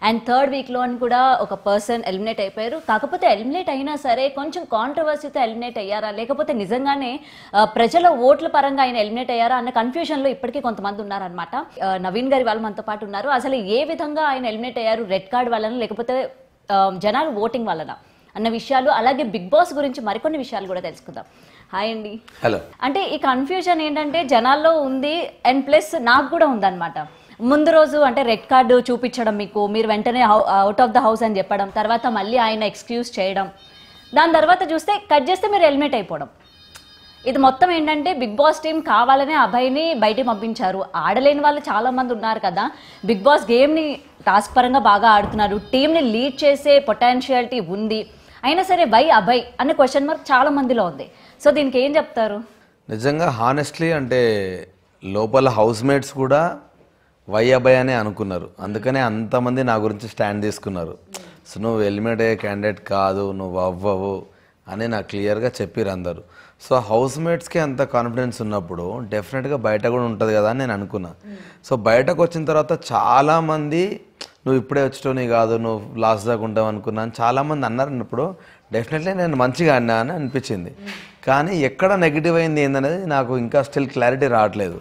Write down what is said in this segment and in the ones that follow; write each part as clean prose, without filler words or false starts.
And third వీక్లో కూడా ఒక పర్సన్ ఎలిమినేట్ అయిపోయారు. కాకపోతే ఎలిమినేట్ అయినా సరే కొంచెం కాంట్రవర్సీతో ఎలిమినేట్ అయ్యారా, లేకపోతే నిజంగానే ప్రజల ఓట్ల పరంగా ఆయన ఎలిమినేట్ అయ్యారా అన్న కన్ఫ్యూజన్లో ఇప్పటికీ కొంతమంది ఉన్నారనమాట. నవీన్ గారి వాళ్ళు మనతో పాటు ఉన్నారు. అసలు ఏ విధంగా ఆయన ఎలిమినేట్ అయ్యారు, రెడ్ కార్డ్ వలన లేకపోతే జనాలు ఓటింగ్ వలన అన్న విషయాలు, అలాగే బిగ్ బాస్ గురించి మరికొన్ని విషయాలు కూడా తెలుసుకుందాం. హాయ్ అండి. హలో. అంటే ఈ కన్ఫ్యూజన్ ఏంటంటే జనాల్లో ఉంది అండ్ ప్లస్ నాకు కూడా ఉందన్నమాట. ముందు రోజు అంటే రెడ్ కార్డు చూపించడం, మీరు వెంటనే అవుట్ ఆఫ్ ద హౌస్ అని చెప్పడం, తర్వాత మళ్ళీ ఆయన ఎక్స్క్యూజ్ చేయడం, దాని తర్వాత చూస్తే కట్ చేస్తే మీరు ఎలిమినేట్ అయిపోవడం. ఇది మొత్తం ఏంటంటే బిగ్ బాస్ టీం కావాలనే అభయ్ని బయటికి పంపించారు. ఆడలేని వాళ్ళు చాలా మంది ఉన్నారు కదా. బిగ్ బాస్ గేమ్ని టాస్క్ పరంగా బాగా ఆడుతున్నారు, టీంని లీడ్ చేసే పొటెన్షియాలిటీ ఉంది, అయినా సరే వై అభయ్ అనే క్వశ్చన్ మార్క్ చాలా మందిలో ఉంది. సో దీనికి ఏం చెప్తారు? నిజంగా హానెస్ట్లీ అంటే లోపల హౌస్ మేట్స్ కూడా వై అభయ్ అనే అనుకున్నారు. అందుకనే అంతమంది నా గురించి స్టాండ్ తీసుకున్నారు. సో నువ్వు ఎలిమినేట్ అయ్యే క్యాండిడేట్ కాదు, నువ్వు అవ్వవు అని నాకు క్లియర్గా చెప్పారు అందరు. సో హౌస్ మేట్స్కి అంత కాన్ఫిడెన్స్ ఉన్నప్పుడు డెఫినెట్గా బయట కూడా ఉంటుంది కదా అని నేను అనుకున్నా. సో బయటకు వచ్చిన తర్వాత చాలామంది నువ్వు ఇప్పుడే వచ్చేటోని కాదు, నువ్వు లాస్ట్ దాకా ఉంటావు అనుకున్నాను చాలామంది అన్నారు. అన్నప్పుడు డెఫినెట్లీ నేను మంచిగా అన్నా అని అనిపించింది. కానీ ఎక్కడ నెగిటివ్ అయింది ఏందనేది నాకు ఇంకా స్టిల్ క్లారిటీ రావట్లేదు.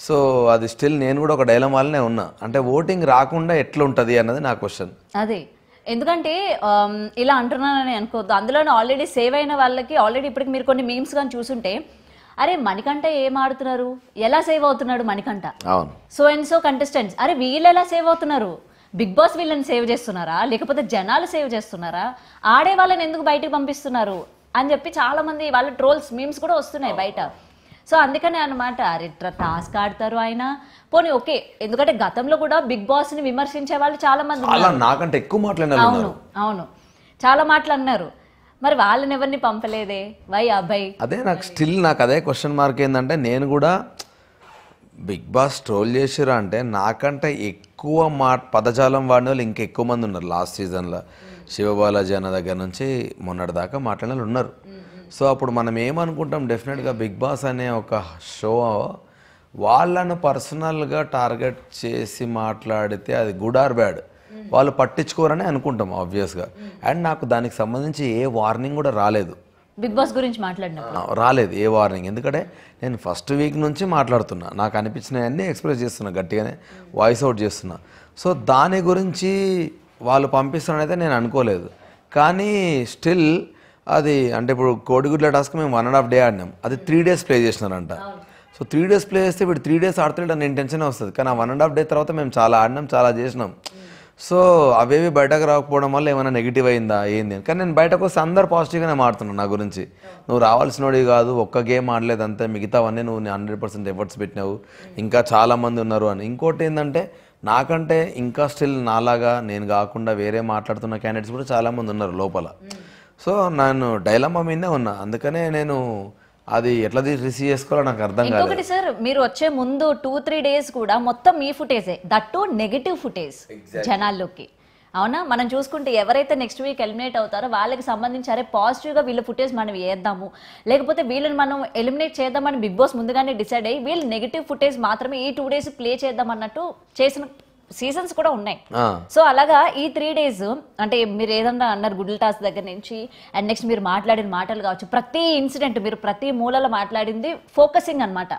సో అది స్టిల్ నేను కూడా ఒక డైలమాలనే ఉన్నా. అంటే ఓటింగ్ రాకుండా ఎట్లా ఉంటుంది అన్నది నా క్వశ్చన్. అదే ఎందుకంటే ఇలా అంటున్నానని అనుకోవద్దు. అందులోనే ఆల్రెడీ సేవ్ అయిన వాళ్ళకి ఆల్రెడీ ఇప్పటికి మీరు కొన్ని మీమ్స్ కానీ చూసుంటే, అరే మణికంఠ ఏం ఆడుతున్నారు, ఎలా సేవ్ అవుతున్నాడు Manikanta, so and so contestants, అరే వీళ్ళు ఎలా సేవ్ అవుతున్నారు, బిగ్ బాస్ వీళ్ళని సేవ్ చేస్తున్నారా లేకపోతే జనాలు సేవ్ చేస్తున్నారా, ఆడే వాళ్ళని ఎందుకు బయటకు పంపిస్తున్నారు అని చెప్పి చాలా మంది వాళ్ళ ట్రోల్స్ మీమ్స్ కూడా వస్తున్నాయి బయట. సో అందుకనే అనమాట, అరే టాస్క్ ఆడతారు ఆయన పోనీ ఓకే. ఎందుకంటే గతంలో కూడా బిగ్ బాస్ ని విమర్శించే వాళ్ళు చాలా మంది నాకంటే ఎక్కువ మాట్లాడినారు. అవును చాలా మాట్లాడినారు. మరి వాళ్ళని ఎవరిని పంపలేదే, వై అభయ్? అదే నాకు అదే క్వశ్చన్ మార్క్. ఏంటంటే నేను కూడా బిగ్ బాస్ ట్రోల్ చేసిరా అంటే నాకంటే ఎక్కువ పదజాలం వాడిన వాళ్ళు ఇంకా ఎక్కువ మంది ఉన్నారు. లాస్ట్ సీజన్లో శివబాలాజీ అన్న దగ్గర నుంచి మొన్నటి దాకా మాట్లాడిన వాళ్ళు ఉన్నారు. సో అప్పుడు మనం ఏమనుకుంటాం, డెఫినెట్గా బిగ్ బాస్ అనే ఒక షో వాళ్ళను పర్సనల్గా టార్గెట్ చేసి మాట్లాడితే అది గుడ్ ఆర్ బ్యాడ్ వాళ్ళు పట్టించుకోరని అనుకుంటాం ఆబ్వియస్గా. అండ్ నాకు దానికి సంబంధించి ఏ వార్నింగ్ కూడా రాలేదు. బిగ్ బాస్ గురించి మాట్లాడినప్పుడు రాలేదు ఏ వార్నింగ్. ఎందుకంటే నేను ఫస్ట్ వీక్ నుంచి మాట్లాడుతున్నా, నాకు అనిపించినవన్నీ ఎక్స్ప్రెస్ చేస్తున్నా, గట్టిగానే వాయిస్ అవుట్ చేస్తున్నా. సో దాని గురించి వాళ్ళు పంపిస్తారనైతే నేను అనుకోలేదు. కానీ స్టిల్ అది అంటే ఇప్పుడు కోడిగుడ్ల టాస్క్ మేము 1.5 day ఆడినాం, అది 3 days ప్లే చేసినారంట. సో 3 days ప్లే చేస్తే ఇప్పుడు 3 days ఆడతాడు అని టెన్షన్ వస్తుంది. కానీ ఆ 1.5 day తర్వాత మేము చాలా ఆడినాం, చాలా చేసినాం. సో అవేవి బయటకు రాకపోవడం వల్ల ఏమైనా నెగిటివ్ అయిందా ఏంది అని. కానీ నేను బయటకు వస్తే అందరు పాజిటివ్గానే మాడుతున్నాను నా గురించి. నువ్వు రావాల్సినోడి కాదు, ఒక్క గేమ్ ఆడలేదు అంతే, మిగతావన్నీ నువ్వు 100% ఎఫర్ట్స్ పెట్టినావు, ఇంకా చాలామంది ఉన్నారు అని. ఇంకోటి ఏంటంటే నాకంటే ఇంకా స్టిల్ నాలాగా నేను కాకుండా వేరే మాట్లాడుతున్న క్యాండిడేట్స్ కూడా చాలామంది ఉన్నారు లోపల. సో నేను డైలమా మీదే ఉన్నా. అందుకనే నేను అది ఎట్లా రిసీవ్ చేసుకోవాలో నాకు అర్థం కాదు. ఇంకొకటి సార్, మీరు వచ్చే ముందు 2-3 days కూడా మొత్తం మీ ఫుటేజే, దట్టు నెగిటివ్ ఫుటేజ్ జనాల్లోకి. అవునా? మనం చూసుకుంటే ఎవరైతే నెక్స్ట్ వీక్ ఎలిమినేట్ అవుతారో వాళ్ళకి సంబంధించి అరే పాజిటివ్గా వీళ్ళ ఫుటేజ్ మనం వేద్దాము, లేకపోతే వీళ్ళని మనం ఎలిమినేట్ చేద్దామని బిగ్ బాస్ ముందుగానే డిసైడ్ అయ్యి వీళ్ళు నెగిటివ్ ఫుటేజ్ మాత్రమే ఈ 2 days ప్లే చేద్దాం అన్నట్టు చేసిన సీజన్స్ కూడా ఉన్నాయి. సో అలాగా ఈ 3 days అంటే మీరు ఏదన్నా అన్నారు గుడ్ల టాస్ దగ్గర నుంచి అండ్ నెక్స్ట్ మీరు మాట్లాడిన మాటలు కావచ్చు, ప్రతి ఇన్సిడెంట్ మీరు ప్రతి మూలలో మాట్లాడింది ఫోకసింగ్ అనమాట.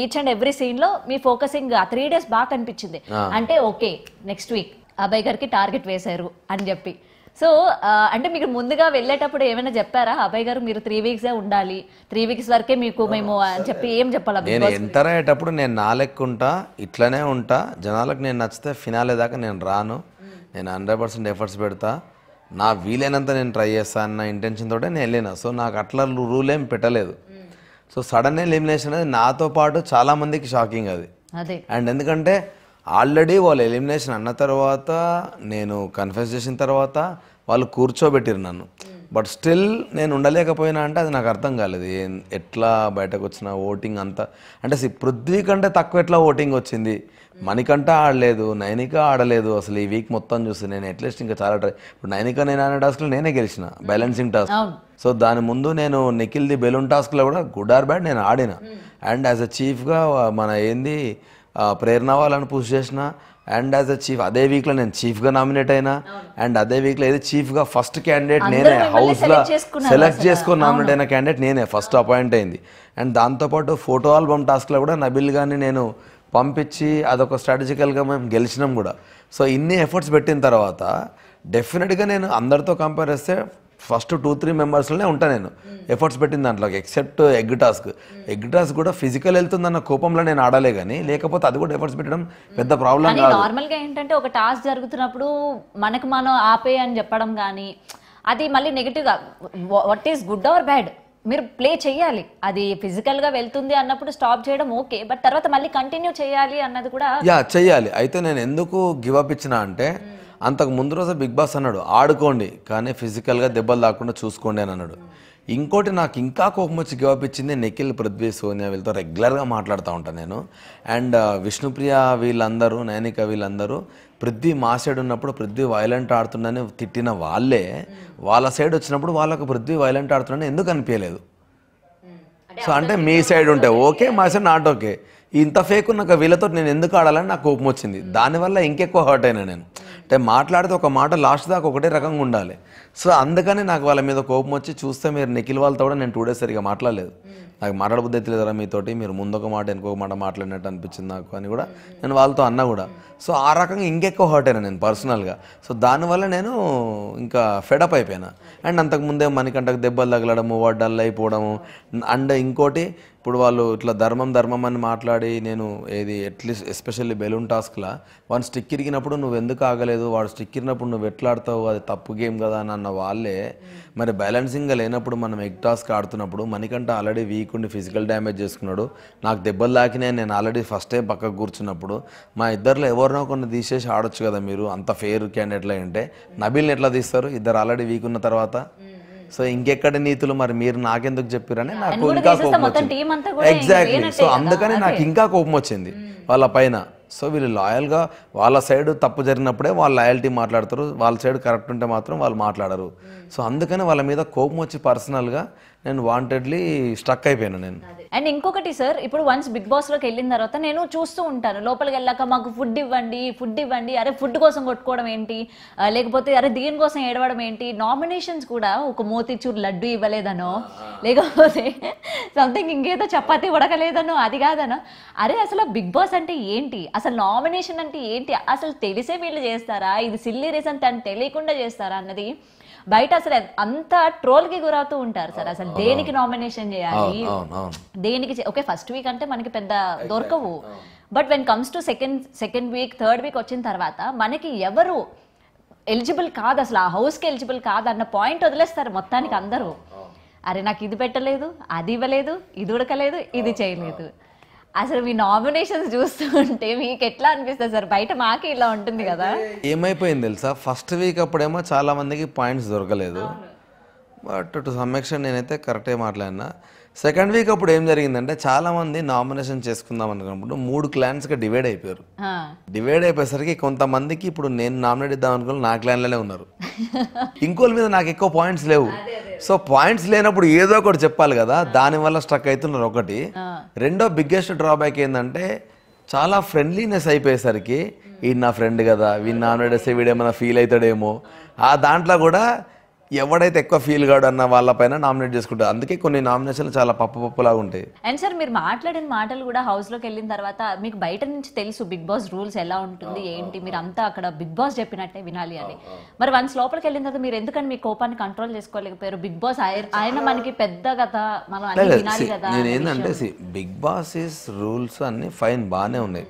ఈచ్ అండ్ ఎవ్రీ సీన్ లో మీ ఫోకసింగ్ ఆ 3 days బాగా కనిపించింది. అంటే ఓకే నెక్స్ట్ వీక్ అభయ్ గారికి టార్గెట్ వేశారు అని చెప్పి. సో అంటే మీకు ముందుగా వెళ్ళేటప్పుడు ఏమైనా చెప్పారా అభయ్ గారు మీరు 3 weeks ఉండాలి, 3 weeks వరకే మీకు మేము అని చెప్పి ఏం చెప్పాలి? నేను ఎంటర్ అయ్యేటప్పుడు నేను నా లెక్క ఉంటా, ఇట్లనే ఉంటా, జనాలకు నేను నచ్చితే ఫినాలే దాకా నేను రాను, నేను 100% ఎఫర్ట్స్ పెడతా, నా వీలైనంత నేను ట్రై చేస్తాను అన్న ఇంటెన్షన్ తోటే నేను వెళ్ళిన. సో నాకు అట్లా రూల్ ఏం పెట్టలేదు. సో సడన్ ఎలిమినేషన్ అనేది నాతో పాటు చాలా మందికి షాకింగ్ అది. అండ్ ఎందుకంటే ఆల్రెడీ వాళ్ళు ఎలిమినేషన్ అన్న తర్వాత నేను కన్ఫెస్ చేసిన తర్వాత వాళ్ళు కూర్చోబెట్టిరు నన్ను. బట్ స్టిల్ నేను ఉండలేకపోయినా అంటే అది నాకు అర్థం కాలేదు. ఎట్లా బయటకు వచ్చిన ఓటింగ్ అంతా అంటే పృథ్వీ కంటే తక్కువ ఎట్లా ఓటింగ్ వచ్చింది, మణికంఠ ఆడలేదు, నైనిక ఆడలేదు. అసలు ఈ వీక్ మొత్తం చూస్తే నేను అట్లీస్ట్ ఇంకా చాలా ట్రై. ఇప్పుడు నైనిక నేను ఆడే టాస్క్లో నేనే గెలిచిన బ్యాలెన్సింగ్ టాస్క్. సో దాని ముందు నేను నిఖిల్ది బెలూన్ టాస్క్లో కూడా గుడ్ ఆర్ బ్యాడ్ నేను ఆడిన. అండ్ యాజ్ అ చీఫ్గా మన ఏంది ప్రేరణ వాళ్ళని పుష్ చేసిన. అండ్ యాజ్ అ చీఫ్ అదే వీక్లో నేను చీఫ్గా నామినేట్ అయినా, అండ్ అదే వీక్లో ఏది చీఫ్గా ఫస్ట్ క్యాండిడేట్ నేనే, హౌస్లో సెలెక్ట్ చేసుకొని నామినేట్ అయిన క్యాండిడేట్ నేనే, ఫస్ట్ అపాయింట్ అయింది. అండ్ దాంతోపాటు ఫోటో ఆల్బమ్ టాస్క్లో కూడా నబిల్ గారిని నేను పంపించి అదొక స్ట్రాటజికల్గా మేము గెలిచినాం కూడా. సో ఇన్ని ఎఫర్ట్స్ పెట్టిన తర్వాత డెఫినెట్గా నేను అందరితో కంపేర్ చేస్తే ఫస్ట్ 2-3 మెంబర్స్లోనే ఉంటాను నేను ఎఫర్ట్స్ పెట్టిన దాంట్లో, ఎక్సెప్ట్ ఎగ్ టాస్క్ కూడా ఫిజికల్ వెళ్తుందన్న కోపంలో నేను ఆడలే, కానీ లేకపోతే అది కూడా ఎఫర్ట్స్ పెట్టడం పెద్ద ప్రాబ్లం కాదు. నార్మల్గా ఏంటంటే ఒక టాస్క్ జరుగుతున్నప్పుడు మనకు మనం ఆపే అని చెప్పడం కానీ అది మళ్ళీ నెగిటివ్గా what is good or bad మీరు ప్లే చేయాలి. అది ఫిజికల్గా వెళ్తుంది అన్నప్పుడు స్టాప్ చేయడం ఓకే, బట్ తర్వాత మళ్ళీ కంటిన్యూ చేయాలి అన్నది కూడా చెయ్యాలి. అయితే నేను ఎందుకు గివ్ అప్ ఇచ్చిన అంటే అంతకు ముందు రోజు బిగ్ బాస్ అన్నాడు ఆడుకోండి కానీ ఫిజికల్గా దెబ్బలు దాకుండా చూసుకోండి అని అన్నాడు. ఇంకోటి నాకు ఇంకా కోపం వచ్చి గివ్ అప్ ఇచ్చింది నిఖిల్, పృథ్వీ, సోనియా వీళ్ళతో రెగ్యులర్గా మాట్లాడుతూ ఉంటాను నేను. అండ్ విష్ణుప్రియ వీళ్ళందరూ, నైనిక వీళ్ళందరూ పృథ్వీ మా సైడ్ ఉన్నప్పుడు పృథ్వీ వైలెంట్ ఆడుతుందని తిట్టిన వాళ్ళే వాళ్ళ సైడ్ వచ్చినప్పుడు వాళ్ళకు పృథ్వీ వైలెంట్ ఆడుతుందని ఎందుకు అనిపించలేదు. సో అంటే మీ సైడ్ ఉంటే ఓకే, మా సైడ్ నాట్ ఓకే. ఇంత ఫేక్ ఉన్నాక వీళ్ళతో నేను ఎందుకు ఆడాలని నాకు కోపం వచ్చింది. దానివల్ల ఇంకెక్కువ హర్ట్ అయినా నేను. అంటే మాట్లాడితే ఒక మాట లాస్ట్ దాకా ఒకటే రకంగా ఉండాలి. సో అందుకని నాకు వాళ్ళ మీద కోపం వచ్చి చూస్తే మీరు నిఖిల్ వాళ్ళతో కూడా నేను 2 days సరిగా మాట్లాడలేదు. నాకు మాట్లాడబుద్ధి అయితే లేదరా మీతోటి, మీరు ముందొక మాట ఇంకొక మాట మాట్లాడినట్టు అనిపించింది నాకు అని కూడా నేను వాళ్ళతో అన్నా కూడా. సో ఆ రకంగా ఇంకెక్కువ హర్ట్ అయినా నేను పర్సనల్గా. సో దానివల్ల నేను ఇంకా ఫెడప్ అయిపోయినా. అండ్ అంతకుముందే మనకంటకు దెబ్బలు తగలడము, వాడు డల్ అయిపోవడము. అండ్ ఇంకోటి ఇప్పుడు వాళ్ళు ఇట్లా ధర్మం అని మాట్లాడి నేను ఏది అట్లీస్ట్ ఎస్పెషల్లీ బెలూన్ టాస్క్లా వాడు స్టిక్ ఇరిగినప్పుడు నువ్వు ఎందుకు ఆగలేదు, వాడు స్టిక్ ఇరిగినప్పుడు నువ్వు ఎట్లా ఆడతావు, అది తప్పు గేమ్ కదా అని అన్న వాళ్ళే మరి బ్యాలెన్సింగ్గా లేనప్పుడు మనం ఎగ్ టాస్క్ ఆడుతున్నప్పుడు మనకంటే ఆల్రెడీ వీక్ ఉండి ఫిజికల్ డ్యామేజ్ చేసుకున్నాడు, నాకు దెబ్బలు తాకినాయి, నేను ఆల్రెడీ ఫస్టే పక్కకు కూర్చున్నప్పుడు మా ఇద్దరిలో ఎవరినో కొన్ని తీసేసి ఆడొచ్చు కదా మీరు, అంత ఫెయిర్ క్యాండిడేట్లో ఉంటే నబిల్ని ఎట్లా తీస్తారు, ఇద్దరు ఆల్రెడీ వీక్ ఉన్న తర్వాత. సో ఇంకెక్కడ నీతులు మరి మీరు నాకెందుకు చెప్పారని నాకు ఇంకా కోపం వచ్చింది. ఎగ్జాక్ట్లీ. సో అందుకని నాకు ఇంకా కోపం వచ్చింది వాళ్ళ పైన. సో వీళ్ళు లాయల్గా వాళ్ళ సైడ్ తప్పు జరిగినప్పుడే వాళ్ళు లాయల్టీ మాట్లాడతారు, వాళ్ళ సైడ్ కరెక్ట్ ఉంటే మాత్రం వాళ్ళు మాట్లాడరు. సో అందుకని వాళ్ళ మీద కోపం వచ్చి పర్సనల్గా నేను వాంటెడ్లీ స్టక్ అయిపోయాను నేను. అండ్ ఇంకొకటి సార్, ఇప్పుడు వన్స్ బిగ్ బాస్ లోకి వెళ్ళిన తర్వాత నేను చూస్తూ ఉంటాను, లోపలికి వెళ్ళాక మాకు ఫుడ్ ఇవ్వండి, అరే ఫుడ్ కోసం కొట్టుకోవడం ఏంటి, లేకపోతే అరే దీనికోసం ఏడవడం ఏంటి, నామినేషన్స్ కూడా ఒక మోతిచూర్ లడ్డు ఇవ్వలేదనో, లేకపోతే సంథింగ్ ఇంకేదో చపాతీ ఉడకలేదనో, అది కాదనో. అరే అసలు బిగ్ బాస్ అంటే ఏంటి, అసలు నామినేషన్ అంటే ఏంటి, అసలు తెలిసే వీళ్ళు చేస్తారా, ఇది సిల్లీ రీజన్ అని తెలియకుండా చేస్తారా అన్నది బయట అసలు అంత ట్రోల్ కి గురవుతూ ఉంటారు సార్. అసలు దేనికి నామినేషన్ చేయాలి, దేనికి ఓకే ఫస్ట్ వీక్ అంటే మనకి పెద్ద దొరకవు, but when comes to second week third week వచ్చిన తర్వాత మనకి ఎవరు ఎలిజిబుల్ కాదు, అసలు ఆ హౌస్కి ఎలిజిబుల్ కాదు అన్న పాయింట్ వదిలేస్తారు మొత్తానికి అందరూ. అరే నాకు ఇది పెట్టలేదు, అది ఇవ్వలేదు, ఇది ఉడకలేదు, ఇది చేయలేదు. అసలు మీ నామినేషన్స్ చూస్తూ ఉంటే మీకు ఎట్లా అనిపిస్తుంది సార్? బయట మాకే ఇలా ఉంటుంది కదా. ఏమైపోయింది తెలుసా, ఫస్ట్ వీక్ అప్పుడేమో చాలా మందికి పాయింట్స్ దొరకలేదు, బట్ టు సమ్ ఎక్స్టెంట్ నేనైతే కరెక్టే మాట్లాడినా. సెకండ్ వీక్ అప్పుడు ఏం జరిగిందంటే చాలా మంది నామినేషన్ చేసుకుందాం అనుకున్నప్పుడు 3 క్లాన్స్గా డివైడ్ అయిపోయారు. డివైడ్ అయిపోయేసరికి కొంతమందికి ఇప్పుడు నేను నామినేట్ ఇద్దాం అనుకుని నా క్లాన్లోనే ఉన్నారు, ఇంకోళ్ళ మీద నాకు ఎక్కువ పాయింట్స్ లేవు. సో పాయింట్స్ లేనప్పుడు ఏదో ఒకటి చెప్పాలి కదా, దానివల్ల స్ట్రక్ అవుతున్నారు ఒకటి. రెండో బిగ్గెస్ట్ డ్రాబ్యాక్ ఏంటంటే చాలా ఫ్రెండ్లీనెస్ అయిపోయేసరికి వీడు నా ఫ్రెండ్ కదా, వీడు నామినేట్ చేస్తే వీడేమైనా ఫీల్ అవుతాడేమో, ఆ దాంట్లో కూడా ఎవడైతే ఎక్కువ ఫీల్ కాడు అన్న వాళ్ళపైన నామినేట్ చేసుకుంటారు. అందుకే కొన్ని నామినేషన్లు చాలా పప్పులాగా ఉంటాయి. అండ్ సార్ మీరు మాట్లాడిన మాటలు కూడా హౌస్ లోకి వెళ్ళిన తర్వాత మీకు బయట నుంచి తెలుసు బిగ్ బాస్ రూల్స్ ఎలా ఉంటుంది ఏంటి, మీరు అంతా అక్కడ బిగ్ బాస్ చెప్పినట్టే వినాలి అని. మరి వన్స్ లోపలికి వెళ్ళిన తర్వాత మీరు ఎందుకని మీ కోపాన్ని కంట్రోల్ చేసుకోలేకపోయారు? బిగ్ బాస్ ఆయన మనకి పెద్ద కదా, మనం అన్ని వినాలి కదా. నేను ఏంటంటే బిగ్ బాస్ రూల్స్ అన్ని ఫైన్ బాగానే ఉన్నాయి.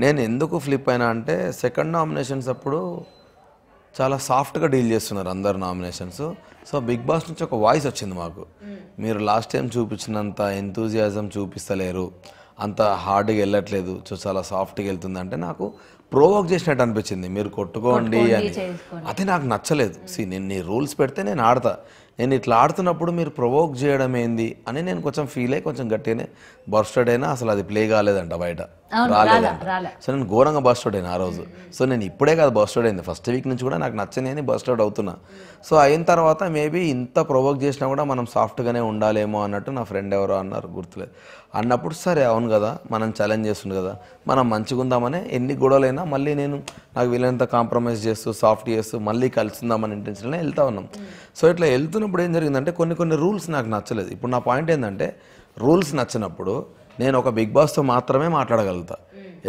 నేను ఎందుకు ఫ్లిప్ అయినా అంటే సెకండ్ నామినేషన్స్ అప్పుడు చాలా సాఫ్ట్గా డీల్ చేస్తున్నారు అందరు నామినేషన్స్. సో బిగ్ బాస్ నుంచి ఒక వాయిస్ వచ్చింది మాకు, మీరు లాస్ట్ టైం చూపించినంత ఎంతూజియాజం చూపిస్తలేరు, అంత హార్డ్గా వెళ్ళట్లేదు, సో చాలా సాఫ్ట్గా వెళ్తుంది అంటే నాకు ప్రోవోక్ చేసినట్టు అనిపించింది. మీరు కొట్టుకోండి అని, అది నాకు నచ్చలేదు. నేను నీ రూల్స్ పెడితే నేను ఆడతా, నేను ఇట్లా ఆడుతున్నప్పుడు మీరు ప్రొవోక్ చేయడం ఏంది అని నేను కొంచెం ఫీల్ అయ్యి కొంచెం గట్టిగానే బర్స్టెడ్ అయినా అసలు అది ప్లే కాలేదంట బయట, రాలేదంట. సో నేను ఘోరంగా బర్స్టెడ్ అయినా ఆ రోజు. సో నేను ఇప్పుడే కాదు బర్స్టెడ్ అయింది, ఫస్ట్ వీక్ నుంచి కూడా నాకు నచ్చని అని బర్స్టెడ్ అవుతున్నా. సో అయిన తర్వాత మేబీ ఇంత ప్రొవోక్ చేసినా కూడా మనం సాఫ్ట్గానే ఉండాలేమో అన్నట్టు నా ఫ్రెండ్ ఎవరో అన్నారు, గుర్తులేదు. అన్నప్పుడు సరే అవును కదా, మనం ఛాలెంజ్ చేస్తుంది కదా, మనం మంచిగా ఉందామని ఎన్ని గొడవలైనా మళ్ళీ నేను నాకు వీళ్ళంతా కాంప్రమైజ్ చేస్తూ సాఫ్ట్ చేస్తూ మళ్ళీ కలుస్తుందామని ఇంటెన్షన్లో వెళ్తా ఉన్నాం. సో ఇట్లా వెళ్తున్నప్పుడు ఏం జరిగిందంటే కొన్ని రూల్స్ నాకు నచ్చలేదు. ఇప్పుడు నా పాయింట్ ఏంటంటే రూల్స్ నచ్చినప్పుడు నేను ఒక బిగ్ బాస్తో మాత్రమే మాట్లాడగలుగుతా.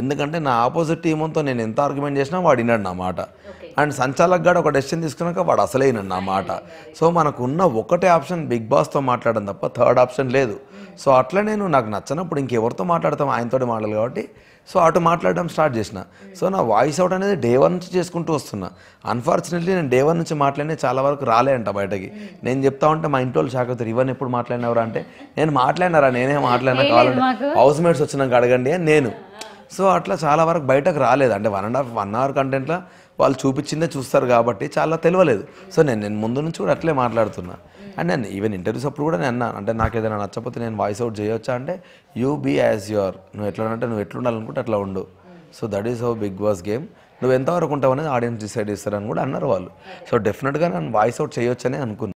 ఎందుకంటే నా ఆపోజిట్ టీంతో నేను ఎంత ఆర్గ్యుమెంట్ చేసినా వాడు విన్నాడు నా మాట. అండ్ సంచాలక్ గాడు ఒక డెసిషన్ తీసుకున్నాక వాడు అసలే విన్నాడు నా మాట. సో మనకు ఉన్న ఒకటే ఆప్షన్ బిగ్ బాస్తో మాట్లాడడం తప్ప థర్డ్ ఆప్షన్ లేదు. సో అట్లా నేను నాకు నచ్చినప్పుడు ఇంకెవరితో మాట్లాడతాం, ఆయనతో మాట్లాడాలి కాబట్టి సో అటు మాట్లాడడం స్టార్ట్ చేసిన. సో నా వాయిస్ అవుట్ అనేది డే 1 నుంచి చేసుకుంటూ వస్తున్నా. అన్ఫార్చునేట్లీ నేను డే 1 నుంచి మాట్లాడిన చాలా వరకు రాలే అంట బయటకి. నేను చెప్తా ఉంటే మా ఇంట్లో వాళ్ళు షాక్ అవుతారు, ఇవన్నీ ఎప్పుడు మాట్లాడినవరా అంటే నేను మాట్లాడినారా, నేనే మాట్లాడినా, కావాలంటే హౌస్ మేట్స్ వచ్చినాక అడగండి అని నేను. సో అట్లా చాలా వరకు బయటకు రాలేదు. అంటే 1.5 అవర్ కంటెంట్లో వాళ్ళు చూపించిందే చూస్తారు కాబట్టి చాలా తెలియలేదు. సో నేను ముందు నుంచి కూడా అట్లే మాట్లాడుతున్నా. అండ్ నేను ఈవెన్ ఇంటర్వ్యూస్ అప్పుడు కూడా నేను అన్నాను, అంటే నాకు ఏదైనా నచ్చకపోతే నేను వాయిస్ అవుట్ చేయొచ్చా అంటే యూ బీ యాజ్ యువర్, నువ్వు ఎట్లా అంటే నువ్వు ఎట్లుండాలనుకుంటే అట్లా ఉండు. So that is how Bigg Boss game, నువ్వు ఎంతవరకు ఉంటావు అనేది ఆడియన్స్ డిసైడ్ చేస్తారని కూడా అన్నారు వాళ్ళు. సో డెఫినెట్గా నేను వాయిస్ అవుట్ చేయొచ్చని అనుకున్నాను.